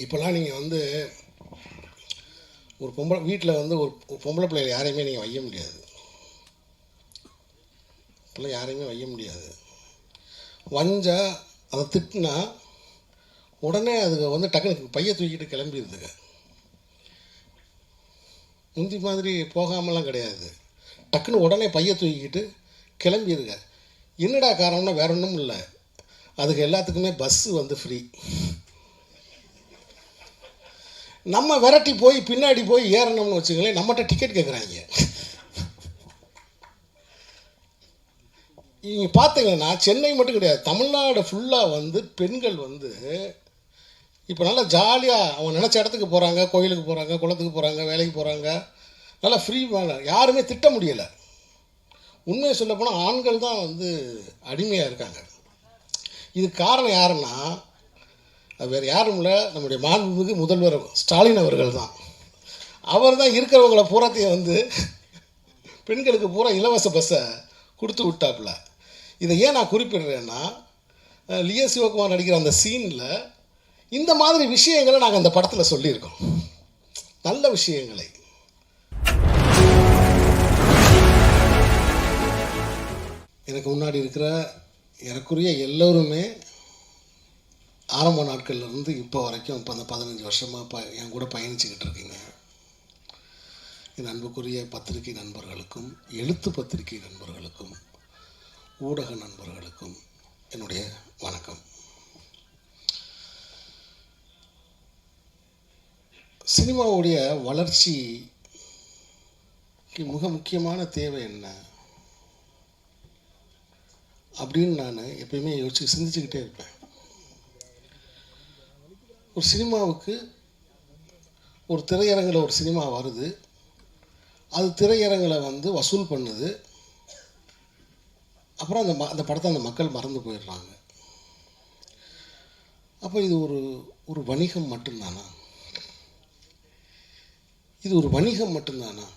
இப்போல்லாம் நீங்கள் வந்து ஒரு பொம்பளை வீட்டில் வந்து ஒரு பொம்பளை பிள்ளைகள் யாரையுமே நீங்கள் வைய முடியாது. இப்போல்லாம் யாரையுமே வைய முடியாது. வஞ்சா அதை திட்டினா உடனே அதுக்கு வந்து டக்குனு பைய தூக்கிட்டு கிளம்பிடுதுங்க. முந்தி மாதிரி போகாமலாம் கிடையாது. டக்குன்னு உடனே பைய தூக்கிக்கிட்டு கிளம்பிடுங்க. என்னடா காரணம்னா வேற ஒன்றும் இல்லை, அதுக்கு எல்லாத்துக்குமே பஸ்ஸு வந்து ஃப்ரீ. நம்ம விரட்டி போய் பின்னாடி போய் ஏறணும்னு வச்சுங்களேன், நம்மகிட்ட டிக்கெட் கேட்குறாங்க. நீங்கள் பார்த்தீங்கன்னா சென்னை மட்டும் கிடையாது, தமிழ்நாடு ஃபுல்லாக வந்து பெண்கள் வந்து இப்போ நல்லா ஜாலியாக அவங்க நினச்ச இடத்துக்கு போகிறாங்க, கோயிலுக்கு போகிறாங்க, குளத்துக்கு போகிறாங்க, வேலைக்கு போகிறாங்க, நல்லா ஃப்ரீ. யாருமே திட்ட முடியலை. உண்மையை சொல்லப்போனால் ஆண்கள் தான் வந்து அடிமையாக இருக்காங்க. இதுக்கு காரணம் யாருன்னா அது வேறு யாரும் இல்லை, நம்முடைய மாண்புமிகு முதல்வர் ஸ்டாலின் அவர்கள் தான். அவர் தான் இருக்கிறவங்கள பூராத்தையும் வந்து பெண்களுக்கு பூரா இலவச பஸ்ஸை கொடுத்து விட்டாப்புல. இதை ஏன் நான் குறிப்பிடுறேன்னா, லியோ சிவகுமார் நடிக்கிற அந்த சீனில் இந்த மாதிரி விஷயங்களை நாங்கள் அந்த படத்தில் சொல்லியிருக்கோம், நல்ல விஷயங்களை. எனக்கு முன்னாடி இருக்கிற எனக்குரிய எல்லோருமே ஆரம்ப நாட்கள்லேருந்து இப்போ வரைக்கும் இப்போ அந்த 15 வருஷமாக என் கூட பயணிச்சுக்கிட்டு இருக்கீங்க. என் அன்புக்குரிய பத்திரிகை நண்பர்களுக்கும், எழுத்து பத்திரிகை நண்பர்களுக்கும், ஊடக நண்பர்களுக்கும் என்னுடைய வணக்கம். சினிமாவுடைய வளர்ச்சிக்கு மிக முக்கியமான தேவை என்ன அப்படின்னு நான் எப்பயுமே சிந்திச்சுக்கிட்டே இருப்பேன். ஒரு சினிமாவுக்கு ஒரு திரையரங்கில் ஒரு சினிமா வருது, அது திரையரங்கில் வந்து வசூல் பண்ணுது, அப்புறம் அந்த படத்தை அந்த மக்கள் மறந்து போயிடுறாங்க. அப்போ இது ஒரு வணிகம் மட்டும்தானா? இது ஒரு வணிகம் மட்டும்தானா?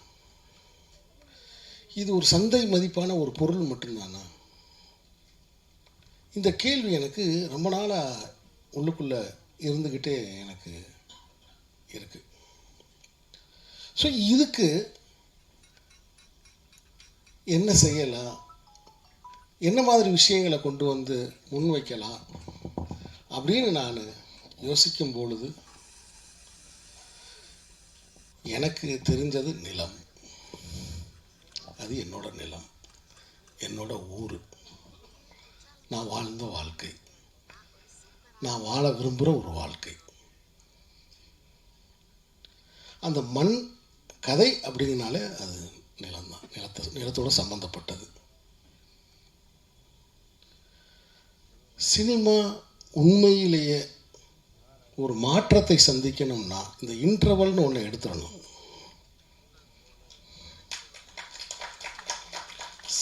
இது ஒரு சந்தை மதிப்பான ஒரு பொருள் மட்டும்தானா? இந்த கேள்வி எனக்கு ரொம்ப நாளாக உள்ளுக்குள்ளே இருந்துக்கிட்டே எனக்கு இருக்குது. ஸோ இதுக்கு என்ன செய்யலாம், என்ன மாதிரி விஷயங்களை கொண்டு வந்து முன்வைக்கலாம் அப்படின்னு நான் யோசிக்கும் பொழுது எனக்கு தெரிஞ்சது நிலம். அது என்னோட நிலம், என்னோட ஊர், நான் வாழ்ந்த வாழ்க்கை, நான் வாழ விரும்புகிற ஒரு வாழ்க்கை. அந்த மண் கதை அப்படிங்கனாலே அது நிலம்தான், நிலத்தோடு சம்பந்தப்பட்டது. சினிமா உண்மையிலேயே ஒரு மாற்றத்தை சந்திக்கணும்னா இந்த இன்டர்வல்னு ஒன்று எடுத்துடணும்.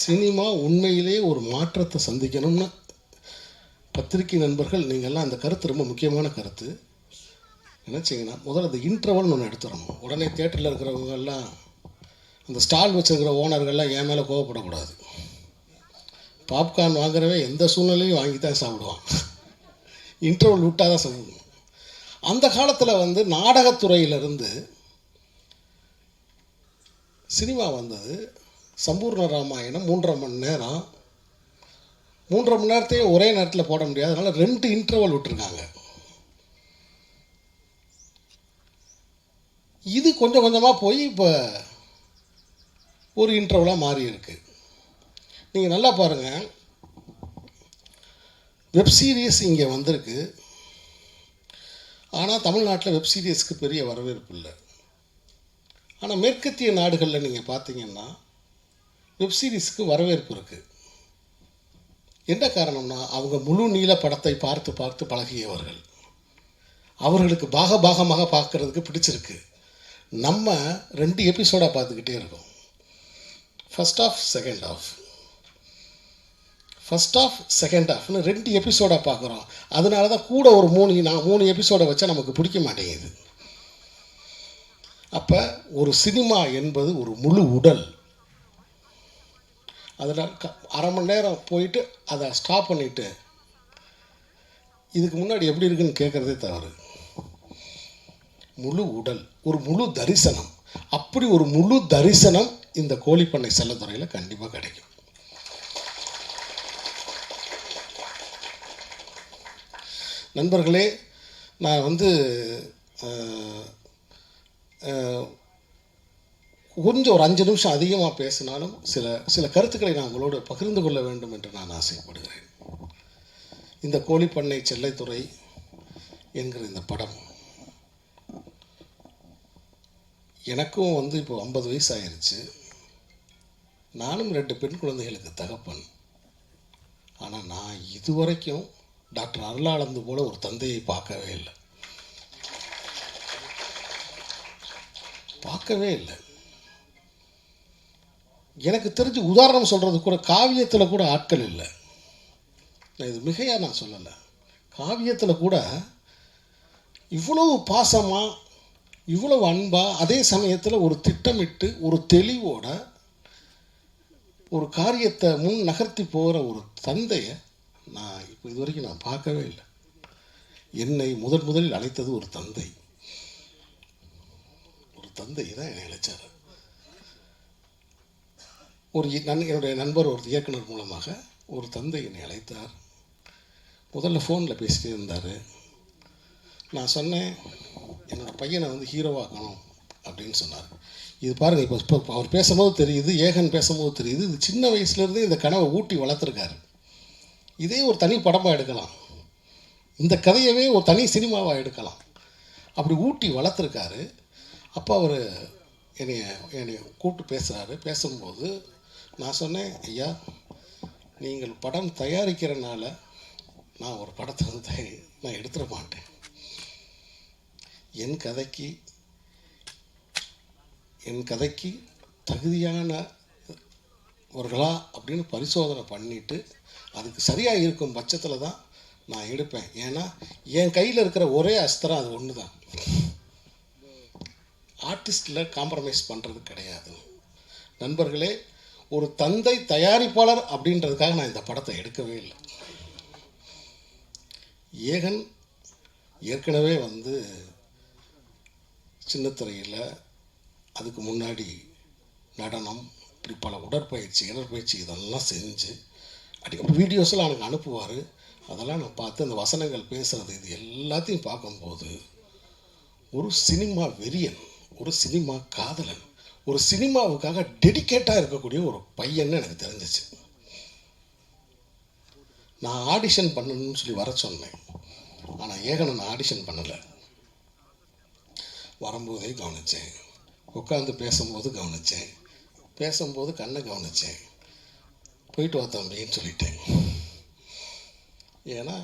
சினிமா உண்மையிலேயே ஒரு மாற்றத்தை சந்திக்கணும்னா, பத்திரிகை நண்பர்கள் நீங்கள்லாம் அந்த கருத்து ரொம்ப முக்கியமான கருத்து. நினச்சிங்கன்னா முதல்ல அந்த இன்டர்வல்னு ஒன்று எடுத்துடணும். உடனே தேட்டரில் இருக்கிறவங்கெல்லாம், அந்த ஸ்டால் வச்சுருக்கிற ஓனர்கள்லாம் என் மேலே கோவப்படக்கூடாது. பாப்கார்ன் வாங்குறவன் எந்த சூழ்நிலையும் வாங்கி தான் சாப்பிடுவான், இன்டர்வல் விட்டால் தான் சாப்பிடுவோம். அந்த காலத்தில் வந்து நாடகத்துறையிலிருந்து சினிமா வந்தது. சம்பூர்ண ராமாயணம் 3.5 மணி நேரம், 3.5 மணி நேரத்தையும் ஒரே நேரத்தில் போட முடியாது, அதனால் 2 இன்டர்வல் விட்டுருக்காங்க. இது கொஞ்சம் கொஞ்சமாக போய் இப்போ ஒரு இன்டர்வலாக மாறி இருக்கு. நீங்கள் நல்லா பாருங்கள், வெப்சீரிஸ் இங்கே வந்திருக்கு, ஆனால் தமிழ்நாட்டில் வெப்சீரிஸ்க்கு பெரிய வரவேற்பு இல்லை. ஆனால் மேற்கத்திய நாடுகளில் நீங்கள் பார்த்தீங்கன்னா வெப்சீரிஸ்க்கு வரவேற்பு இருக்குது. என்ன காரணம்னா அவங்க முழு நீள படத்தை பார்த்து பார்த்து பழகியவர்கள், அவர்களுக்கு பாகமாக பார்க்குறதுக்கு பிடிச்சிருக்கு. நம்ம 2 எபிசோடாக பார்த்துக்கிட்டே இருக்கோம், first half second half, first half second ஆஃப்னு 2 எபிசோடாக பார்க்குறோம். அதனால தான் கூட ஒரு 3 எபிசோடை வச்சா நமக்கு பிடிக்க மாட்டேங்குது. அப்போ ஒரு சினிமா என்பது ஒரு முழு உடல். அதில் 1/2 மணி நேரம் போயிட்டு அதை ஸ்டாப் பண்ணிவிட்டு இதுக்கு முன்னாடி எப்படி இருக்குன்னு கேட்குறதே தவறு. முழு உடல், ஒரு முழு தரிசனம். அப்படி ஒரு முழு தரிசனம் இந்த கோழிப்பண்ணை செல்லத்துறையில் கண்டிப்பாக கிடைக்கும். நண்பர்களே, நான் கொஞ்சம் ஒரு 5 நிமிஷம் அதிகமாக பேசினாலும் சில கருத்துக்களை நான் உங்களோடு பகிர்ந்து கொள்ள வேண்டும் என்று நான் ஆசைப்படுகிறேன். இந்த கோழிப்பண்ணை செல்லத்துறை என்கிற இந்த படம் எனக்கும் இப்போ 50 வயசு ஆயிடுச்சு. நானும் 2 பெண் குழந்தைகளுக்கு தகப்பன். ஆனால் நான் இதுவரைக்கும் டாக்டர் அருளானந்து போல ஒரு தந்தையை பார்க்கவே இல்லை. எனக்கு தெரிஞ்சு உதாரணம் சொல்கிறது கூட காவியத்தில் கூட ஆட்கள் இல்லை. நான் இது மிகையாக நான் சொல்லலை. காவியத்தில் கூட இவ்வளவு பாசமாக, இவ்வளவு அன்பாக, அதே சமயத்தில் ஒரு திட்டமிட்டு ஒரு தெளிவோட ஒரு காரியத்தை முன் நகர்த்தி போகிற ஒரு தந்தையை நான் இப்போ இது வரைக்கும் நான் பார்க்கவே இல்லை. என்னை முதலில் அழைத்தது ஒரு தந்தை தான் என்னை அழைச்சார். என்னுடைய நண்பர் ஒரு இயக்குனர் மூலமாக ஒரு தந்தை என்னை அழைத்தார். முதல்ல ஃபோனில் பேசிகிட்டே இருந்தார். நான் சொன்னேன், என்னோடய பையனை ஹீரோவாக்கணும் அப்படின்னு சொன்னார். இது பாருங்கள், இப்போ அவர் பேசும்போது தெரியுது, ஏகன் பேசும்போது தெரியுது, இது சின்ன வயசுலேருந்தே இந்த கனவை ஊட்டி வளர்த்துருக்காரு. இதே ஒரு தனி படமாக எடுக்கலாம், இந்த கதையவே ஒரு தனி சினிமாவாக எடுக்கலாம். அப்படி ஊட்டி வளர்த்துருக்காரு. அப்போ அவர் என்னை கூப்பிட்டு பேசுகிறாரு. பேசும்போது நான் சொன்னேன், ஐயா, நீங்கள் படம் தயாரிக்கிறனால நான் ஒரு படத்தை நான் எடுத்துட மாட்டேன். என் கதைக்கு தகுதியானவர்களா அப்படின்னு பரிசோதனை பண்ணிவிட்டு அதுக்கு சரியாக இருக்கும் பட்சத்தில் தான் நான் எடுப்பேன். ஏன்னா என் கையில் இருக்கிற ஒரே அஸ்திரம் அது ஒன்று தான். ஆர்டிஸ்டில் காம்ப்ரமைஸ் பண்ணுறது கிடையாது. நண்பர்களே, ஒரு தந்தை தயாரிப்பாளர் அப்படின்றதுக்காக நான் இந்த படத்தை எடுக்கவே இல்லை. ஏகன் ஏற்கனவே சின்னத்திரையில் அதுக்கு முன்னாடி நடனம், இப்படி பல உடற்பயிற்சி இதெல்லாம் செஞ்சு வீடியோஸில் எனக்கு அனுப்புவார். அதெல்லாம் நான் பார்த்து அந்த வசனங்கள் பேசுகிறது இது எல்லாத்தையும் பார்க்கும்போது ஒரு சினிமா வெறியன், ஒரு சினிமா காதலன், ஒரு சினிமாவுக்காக டெடிக்கேட்டாக இருக்கக்கூடிய ஒரு பையன்னு எனக்கு தெரிஞ்சிச்சு. நான் ஆடிஷன் பண்ணணும்னு சொல்லி வர சொன்னேன். ஆனால் ஏகனை நான் ஆடிஷன் பண்ணலை. வரும்போதே கவனித்தேன், உட்காந்து பேசும்போது கவனித்தேன், பேசும்போது கண்ணை கவனித்தேன். போயிட்டு வா தம்பின்னு சொல்லிட்டேன். ஏன்னா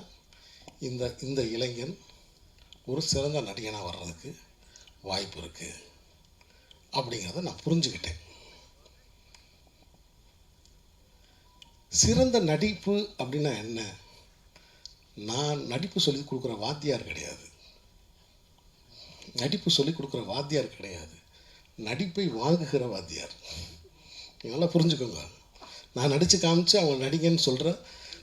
இந்த இளைஞன் ஒரு சிறந்த நடிகனாக வர்றதுக்கு வாய்ப்பு இருக்குது அப்படிங்கிறத நான் புரிஞ்சுக்கிட்டேன். சிறந்த நடிப்பு அப்படின்னா என்ன? நான் நடிப்பு சொல்லி கொடுக்குற வாத்தியார் கிடையாது. நடிப்பை வாங்குகிற வாத்தியார். நல்லா புரிஞ்சுக்கோங்க. நான் நடித்து காமிச்சு அவங்க நடிகன்னு சொல்கிற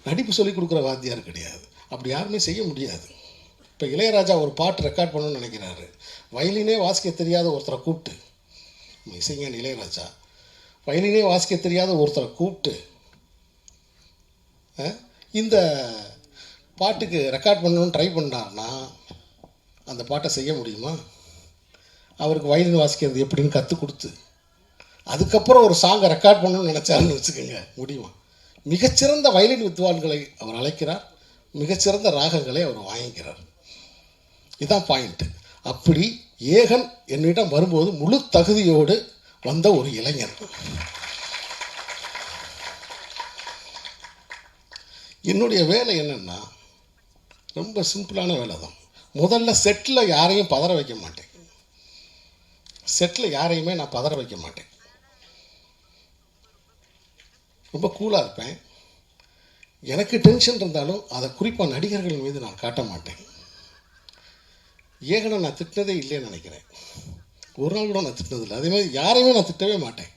நடிப்பு சொல்லி கொடுக்குற வாத்தியார் கிடையாது. அப்படி யாருமே செய்ய முடியாது. இப்போ இளையராஜா ஒரு பாட்டு ரெக்கார்ட் பண்ணணும்னு நினைக்கிறாரு. வயலினே வாசிக்க தெரியாத ஒருத்தரை கூப்பிட்டு, இசைஞானி இளையராஜா வயலினே வாசிக்க தெரியாத ஒருத்தரை கூப்பிட்டு இந்த பாட்டுக்கு ரெக்கார்ட் பண்ணணும்னு ட்ரை பண்ணார்னா அந்த பாட்டை செய்ய முடியுமா? அவருக்கு வயலின் வாசிக்கிறது எப்படின்னு கற்றுக் கொடுத்து அதுக்கப்புறம் ஒரு சாங்கை ரெக்கார்ட் பண்ணணும்னு நினச்சாருன்னு வச்சுக்கோங்க, முடியுமா? மிகச்சிறந்த வயலின் வித்வான்களை அவர் அழைக்கிறார், மிகச்சிறந்த ராகங்களை அவர் வாங்கிக்கிறார். இதுதான் பாயிண்ட்டு. அப்படி ஏகன் என்னிடம் வரும்போது முழு தகுதியோடு வந்த ஒரு இளைஞர். என்னுடைய வேலை என்னென்னா ரொம்ப சிம்பிளான வேலை தான். முதல்ல செட்டில் யாரையும் பதற வைக்க மாட்டேன். யாரையுமே நான் பதற வைக்க மாட்டேன். ரொம்ப கூலாக இருப்பேன். எனக்கு டென்ஷன் இருந்தாலும் அதை குறிப்பாக நடிகர்கள் மீது நான் காட்ட மாட்டேன். ஏகனை நான் திட்டினதே இல்லைன்னு நினைக்கிறேன். ஒரு நாள் கூட நான் திட்டினதில்லை. அதே மாதிரி யாரையுமே நான் திட்டவே மாட்டேன்.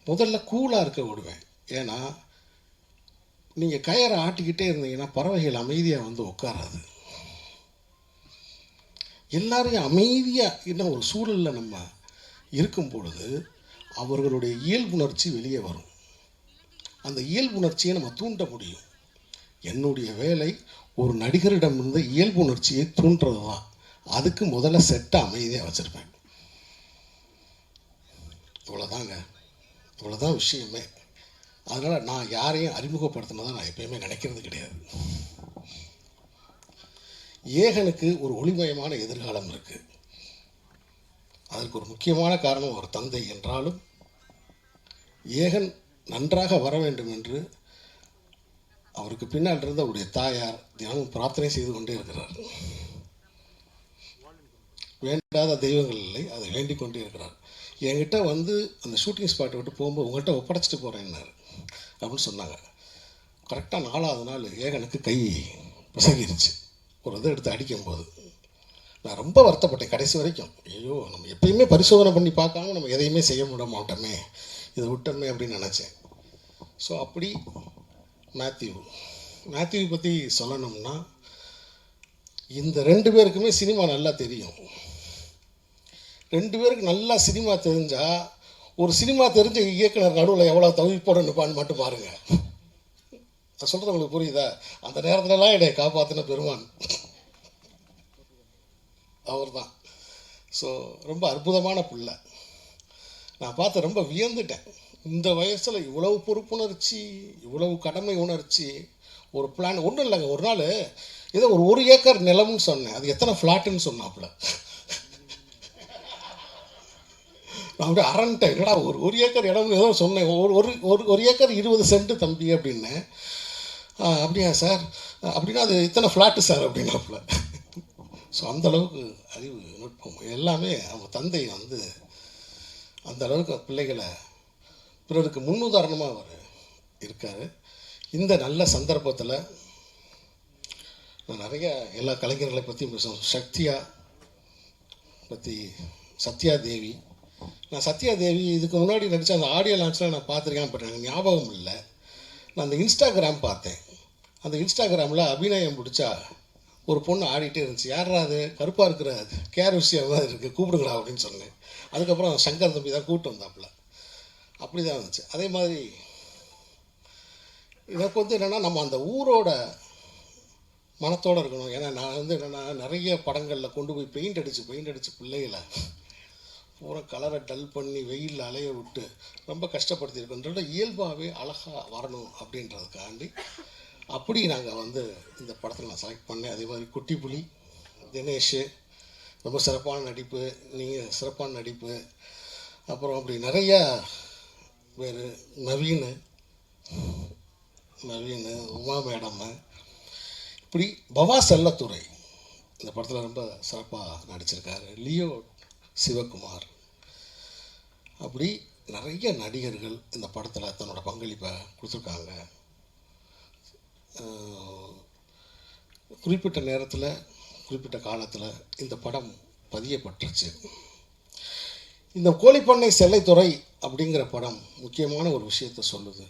முதல்ல கூலாக இருக்க விடுவேன். ஏன்னா நீங்கள் கயரை ஆட்டிக்கிட்டே இருந்தீங்கன்னா பறவைகள் அமைதியாக உட்காராது. எல்லாரையும் அமைதியாக என்ன ஒரு சூழலில் நம்ம இருக்கும் பொழுது அவர்களுடைய இயல்புணர்ச்சி வெளியே வரும். அந்த இயல்புணர்ச்சியை நம்ம தூண்ட முடியும். என்னுடைய வேலை ஒரு நடிகரிடமிருந்து இயல்புணர்ச்சியை தூண்டுறது தான். அதுக்கு முதல்ல செட்டை அமைதியாக வச்சுருப்பேன். இவ்வளோதாங்க, இவ்வளோதான் விஷயமே. அதனால் நான் யாரையும் அறிமுகப்படுத்தினதான் நான் எப்பயுமே நினைக்கிறது கிடையாது. ஏகனுக்கு ஒரு ஒளிமயமான எதிர்காலம் இருக்குது. அதற்கு ஒரு முக்கியமான காரணம் ஒரு தந்தை என்றாலும் ஏகன் நன்றாக வர வேண்டும் என்று அவருக்கு பின்னால் இருந்த அவருடைய தாயார் தினமும் பிரார்த்தனை செய்து கொண்டே இருக்கிறார். வேண்டாத தெய்வங்கள் இல்லை, அதை வேண்டிக் கொண்டே இருக்கிறார். என்கிட்ட வந்து அந்த ஷூட்டிங் ஸ்பாட்டை விட்டு போகும்போது உங்கள்கிட்ட ஒப்படைச்சிட்டு போகிறேன்னாரு அப்படின்னு சொன்னாங்க. கரெக்டாக 4வது நாள் ஏகனுக்கு கை பிசகிருச்சு ஒரு இதை எடுத்து அடிக்கும்போது. நான் ரொம்ப வருத்தப்பட்டேன் கடைசி வரைக்கும். ஐயோ, நம்ம எப்பயுமே பரிசோதனை பண்ணி பார்க்காம நம்ம எதையுமே செய்ய விட மாட்டோமே, இதை விட்டோமே அப்படின்னு நினச்சேன். ஸோ அப்படி மேத்யூ பற்றி சொல்லணும்னா, இந்த 2 பேருக்குமே சினிமா நல்லா தெரியும். 2 பேருக்கு நல்லா சினிமா தெரிஞ்சால் ஒரு சினிமா தெரிஞ்ச இயக்குனர் நடுவில் எவ்வளோ தவிப்போட நிற்பான்னு மட்டும் பாருங்கள். நான் சொல்கிறது உங்களுக்கு புரியுதா? அந்த நேரத்துலலாம் என்னை காப்பாற்றின பெருமான் அவர் தான். ஸோ ரொம்ப அற்புதமான பிள்ளை. நான் பார்த்து ரொம்ப வியந்துட்டேன். இந்த வயசில் இவ்வளவு பொறுப்புணர்ச்சி, இவ்வளவு கடமை உணர்ச்சி, ஒரு பிளான் ஒன்றும் இல்லைங்க. ஒரு நாள் ஏதோ ஒரு 1 ஏக்கர் நிலம்னு சொன்னேன். அது எத்தனை ஃப்ளாட்டுன்னு சொன்னாப்புல. நான் அப்படியே அரண்டேன். என்னடா ஒரு ஏக்கர் இடம்னு ஏதோ சொன்னேன். ஒரு ஏக்கர் 20 சென்ட் தம்பி அப்படின்னேன். அப்படியா சார்? அப்படின்னா அது இத்தனை ஃப்ளாட்டு சார் அப்படின்னாப்புல. ஸோ அந்தளவுக்கு அறிவு நுட்பம் எல்லாமே அவங்க தந்தை வந்து அந்த அளவுக்கு பிள்ளைகளை பிறருக்கு முன்னுதாரணமாக அவர் இருக்கார். இந்த நல்ல சந்தர்ப்பத்தில் நான் நிறைய எல்லா கலைஞர்களை பற்றி சக்தியா பற்றி, சத்யா தேவி. நான் சத்யா தேவி இதுக்கு முன்னாடி நடித்த அந்த ஆடியோ லான்ச்சில் நான் பார்த்துருக்கேன், பட் எனக்கு ஞாபகம் இல்லை. நான் அந்த இன்ஸ்டாகிராம் பார்த்தேன். அந்த இன்ஸ்டாகிராமில் அபிநயம் பிடிச்சா ஒரு பொண்ணு ஆடிட்டே இருந்துச்சு. யாரா அது? கருப்பாக இருக்கிற கேர் விஷயம் தான் இருக்குது, கூப்பிடுங்கடா அப்படின்னு சொன்னேன். அதுக்கப்புறம் சங்கர் தம்பி தான் கூப்பிட்டு வந்தாப்புல. அப்படி தான் இருந்துச்சு. அதே மாதிரி எனக்கு வந்து என்னென்னா, நம்ம அந்த ஊரோட மனத்தோடு இருக்கணும். ஏன்னா நான் வந்து என்னென்னா, நிறைய படங்களில் கொண்டு போய் பெயிண்ட் அடித்து பிள்ளைகளை பூரா கலரை டல் பண்ணி வெயிலில் அலைய விட்டு ரொம்ப கஷ்டப்படுத்தியிருக்கோன்றத இயல்பாகவே அழகாக வரணும் அப்படின்றதுக்காண்டி அப்படி நாங்கள் வந்து இந்த படத்தில் நான் செலக்ட் பண்ணேன். அதே மாதிரி குட்டி புலி, தினேஷ் ரொம்ப சிறப்பான நடிப்பு, நீங்கள் சிறப்பான நடிப்பு. அப்புறம் அப்படி நிறையா பேர், நவீன், உமா மேடம், இப்படி பவா செல்லத்துறை இந்த படத்தில் ரொம்ப சிறப்பாக நடிச்சிருக்காரு. லியோ சிவகுமார், அப்படி நிறைய நடிகர்கள் இந்த படத்தில் தன்னோட பங்களிப்பை கொடுத்துருக்காங்க. குறிப்பிட்ட நேரத்தில், குறிப்பிட்ட காலத்தில் இந்த படம் பதியப்பட்டுருச்சு. இந்த கோழிப்பண்ணை செல்லைத்துறை அப்படிங்கிற படம் முக்கியமான ஒரு விஷயத்தை சொல்லுது.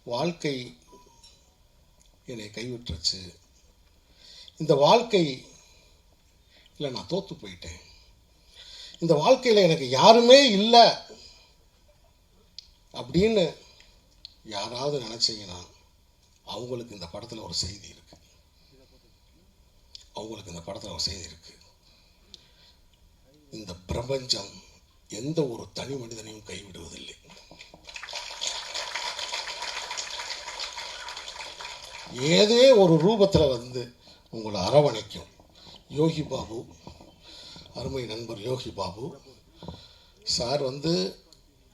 வாழ்க்கை என்னை கைவிட்டுருச்சு, இந்த வாழ்க்கை இல்லை, நான் தோற்று போயிட்டேன், இந்த வாழ்க்கையில் எனக்கு யாருமே இல்லை அப்படின்னு யாராவது நினச்சிங்கன்னா அவங்களுக்கு இந்த படத்தில் ஒரு செய்தி இருக்குது. இந்த பிரபஞ்சம் எந்த ஒரு தனி மனிதனையும் கைவிடுவதில்லை. ஏதே ஒரு ரூபத்தில் வந்து உங்களை அரவணைக்கும். யோகி பாபு, அருமை நண்பர் யோகி பாபு சார் வந்து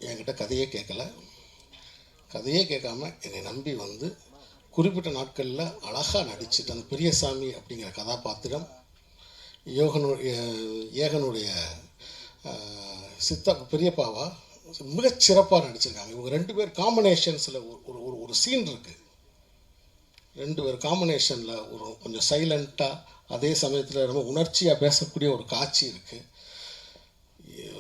என்கிட்ட கதையே கேட்காம என்னை நம்பி வந்து குறிப்பிட்ட நாட்களில் அழகாக நடிச்சுட்டு அந்த பெரியசாமி அப்படிங்கிற கதாபாத்திரம் ஏகனுடைய பெரியப்பாவா மிகச்சிறப்பாக நடிச்சிருக்காங்க. இவங்க 2 பேர் காம்பினேஷன்ஸில் ஒரு சீன் இருக்குது. 2 பேர் காம்பினேஷனில் ஒரு கொஞ்சம் சைலண்ட்டாக, அதே சமயத்தில் ரொம்ப உணர்ச்சியாக பேசக்கூடிய ஒரு காட்சி இருக்குது.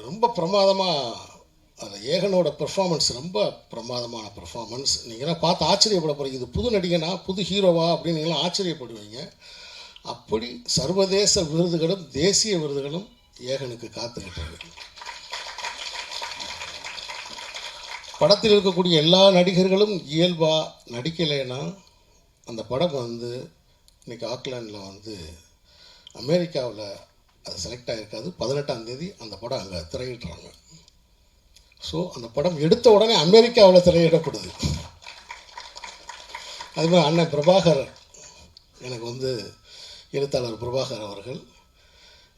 ரொம்ப பிரமாதமாக அதில் ஏகனோட பெர்ஃபார்மன்ஸ் ரொம்ப பிரமாதமான பெர்ஃபார்மன்ஸ். நீங்களாம் பார்த்து ஆச்சரியப்பட போகிறீங்க. இது புது நடிகனா, புது ஹீரோவா அப்படின்னு நீங்களாம் ஆச்சரியப்படுவீங்க. அப்படி சர்வதேச விருதுகளும் தேசிய விருதுகளும் ஏகனுக்கு காத்துக்கிட்டு இருக்கு. படத்தில் இருக்கக்கூடிய எல்லா நடிகர்களும் இயல்பாக நடிக்கலைன்னா அந்த படம் வந்து இன்றைக்கி ஆக்லாண்டில் வந்து அமெரிக்காவில் அது செலக்ட் ஆகிருக்காது. 18ஆம் தேதி அந்த படம் அங்கே திரையிடுறாங்க. ஸோ அந்த படம் எடுத்த உடனே அமெரிக்காவில் திரையிடப்படுது. அதுமாதிரி அண்ணன் பிரபாகர், எனக்கு வந்து எழுத்தாளர் பிரபாகர் அவர்கள்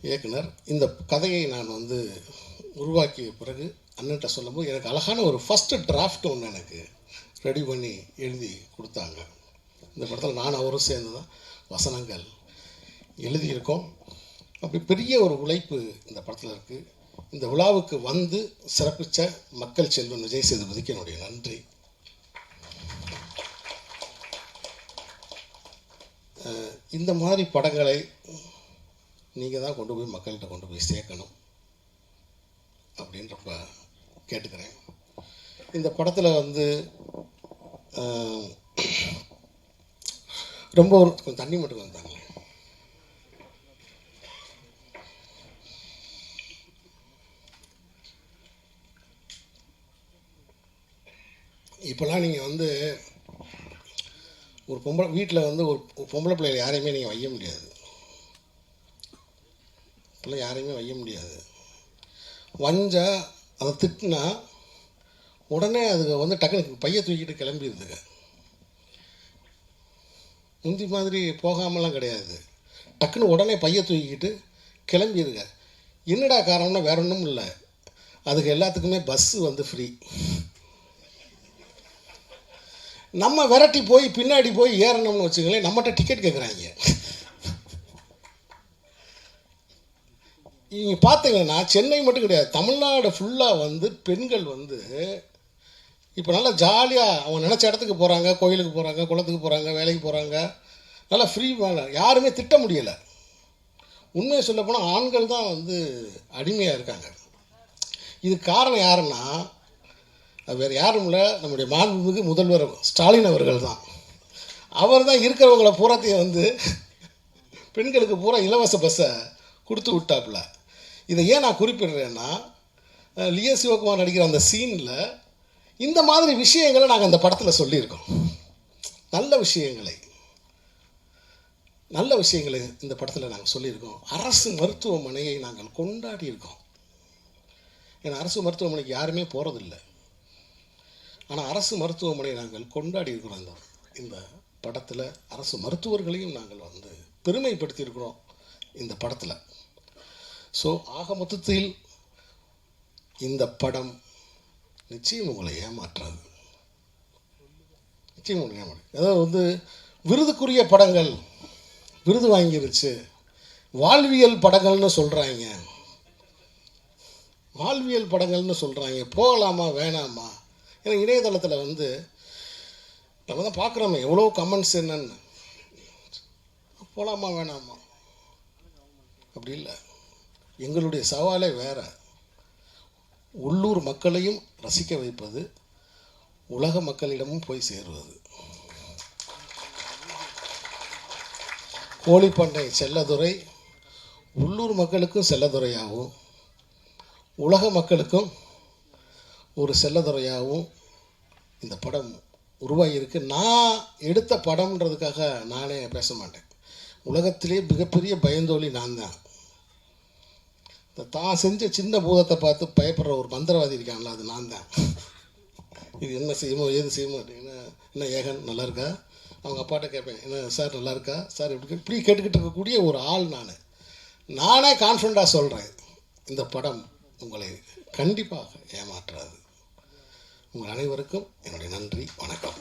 இயக்குனர், இந்த கதையை நான் வந்து உருவாக்கிய பிறகு அண்ணன்ட்ட சொல்லும்போது எனக்கு அழகான ஒரு ஃபஸ்ட்டு டிராஃப்ட் ஒன்று எனக்கு ரெடி பண்ணி எழுதி கொடுத்தாங்க. இந்த படத்தில் நான் அவரும் சேர்ந்து தான் வசனங்கள் எழுதியிருக்கோம். அப்படி பெரிய ஒரு உழைப்பு இந்த படத்தில் இருக்குது. இந்த விழாவுக்கு வந்து சிறப்பித்த மக்கள் செல்வன் விஜய் சேதுபதிக்கு என்னுடைய நன்றி. இந்த மாதிரி படங்களை நீங்கள் தான் கொண்டு போய் மக்கள்கிட்ட கொண்டு போய் சேர்க்கணும் அப்படின்னு ரொம்ப கேட்டுக்கிறேன். இந்த படத்தில் வந்து ரொம்ப ஒரு கொஞ்சம் தண்ணி மட்டும் வந்தாங்க. இப்போலாம் நீங்கள் வந்து ஒரு பொம்பளை வீட்டில் வந்து ஒரு பொம்பளை பிள்ளைகள் யாரையுமே நீங்கள் வைய முடியாது. இப்போலாம் யாரையுமே வைய முடியாது. வஞ்சா அதை திட்டினா உடனே அதுக்கு வந்து டக்குனு பையை தூக்கிட்டு கிளம்பிடுதுங்க. முந்தி மாதிரி போகாமலாம் கிடையாது. டக்குன்னு உடனே பையை தூக்கிக்கிட்டு கிளம்பிடுங்க. என்னடா காரணம்னா வேற ஒன்றும் இல்லை, அதுக்கு எல்லாத்துக்குமே பஸ்ஸு வந்து ஃப்ரீ. நம்ம விரட்டி போய் பின்னாடி போய் ஏறணும்னு வச்சுக்கங்களேன், நம்மகிட்ட டிக்கெட் கேட்குறாங்க. நீங்கள் பார்த்தீங்கன்னா சென்னை மட்டும் கிடையாது, தமிழ்நாடு ஃபுல்லாக வந்து பெண்கள் வந்து இப்போ நல்லா ஜாலியாக அவங்க நினச்ச இடத்துக்கு போகிறாங்க, கோயிலுக்கு போகிறாங்க, குளத்துக்கு போகிறாங்க, வேலைக்கு போகிறாங்க, நல்லா ஃப்ரீ. யாருமே திட்ட முடியலை. உண்மையை சொல்லப்போனால் ஆண்கள் தான் வந்து அடிமையாக இருக்காங்க. இதுக்கு காரணம் யாருன்னா அது வேறு யாரும் இல்லை, நம்முடைய மாண்புமிகு முதல்வர் ஸ்டாலின் அவர்கள் தான். அவர் தான் இருக்கிறவங்கள பூராத்தையும் வந்து பெண்களுக்கு பூரா இலவச பஸ்ஸை கொடுத்து விட்டாப்புல. இதை ஏன் நான் குறிப்பிடுறேன்னா, லியோ சிவகுமார் நடிக்கிற அந்த சீனில் இந்த மாதிரி விஷயங்களை நாங்கள் அந்த படத்தில் சொல்லியிருக்கோம். நல்ல விஷயங்களை இந்த படத்தில் நாங்கள் சொல்லியிருக்கோம். அரசு மருத்துவமனையை நாங்கள் கொண்டாடி இருக்கோம். ஏன்னா அரசு மருத்துவமனைக்கு யாருமே போகிறதில்லை. ஆனால் அரசு மருத்துவமனையை நாங்கள் கொண்டாடி இருக்கிறோம். இந்த படத்தில் அரசு மருத்துவர்களையும் நாங்கள் வந்து பெருமைப்படுத்தியிருக்கிறோம் இந்த படத்தில். ஸோ ஆக மொத்தத்தில் இந்த படம் நிச்சயம் உங்களை ஏமாற்றாது. நிச்சயம் உங்களை ஏமாற்றாது. அதாவது வந்து விருதுக்குரிய படங்கள் விருது வாங்கிருச்சு, வாழ்வியல் படங்கள்னு சொல்கிறாங்க, போகலாமா வேணாமா? ஏன்னா இணையதளத்தில் வந்து நம்ம தான் பார்க்குறோமே எவ்வளோ கமெண்ட்ஸ் என்னன்னு. போகலாமா வேணாமா அப்படி இல்லை. எங்களுடைய சவாலே வேறு. உள்ளூர் மக்களையும் ரசிக்க வைப்பது, உலக மக்களிடமும் போய் சேருவது. கோழிப்பண்டை செல்லதுரை உள்ளூர் மக்களுக்கும் செல்லதுரையாகவும் உலக மக்களுக்கும் ஒரு செல்லதுரையாகவும் இந்த படம் உருவாகியிருக்கு. நான் எடுத்த படம்ன்றதுக்காக நானே பேச மாட்டேன். உலகத்திலே மிகப்பெரிய பயந்தோழி நான் தான். தான் செஞ்ச சின்ன பூதத்தை பார்த்து பயப்படுற ஒரு மந்திரவாதி இருக்காங்களா, அது நான் தான். இது என்ன செய்யுமோ ஏது செய்யுமோ என்ன ஏகன் நல்லா இருக்கா, அவங்க அப்பாட்ட கேட்பேன், என்ன சார் நல்லா இருக்கா சார், இப்படி கேட்டுக்கிட்டு இருக்கக்கூடிய ஒரு ஆள் நானே கான்ஃபிடண்ட்டாக சொல்கிறேன், இந்த படம் உங்களை கண்டிப்பாக ஏமாற்றாது. உங்கள் அனைவருக்கும் என்னுடைய நன்றி, வணக்கம்.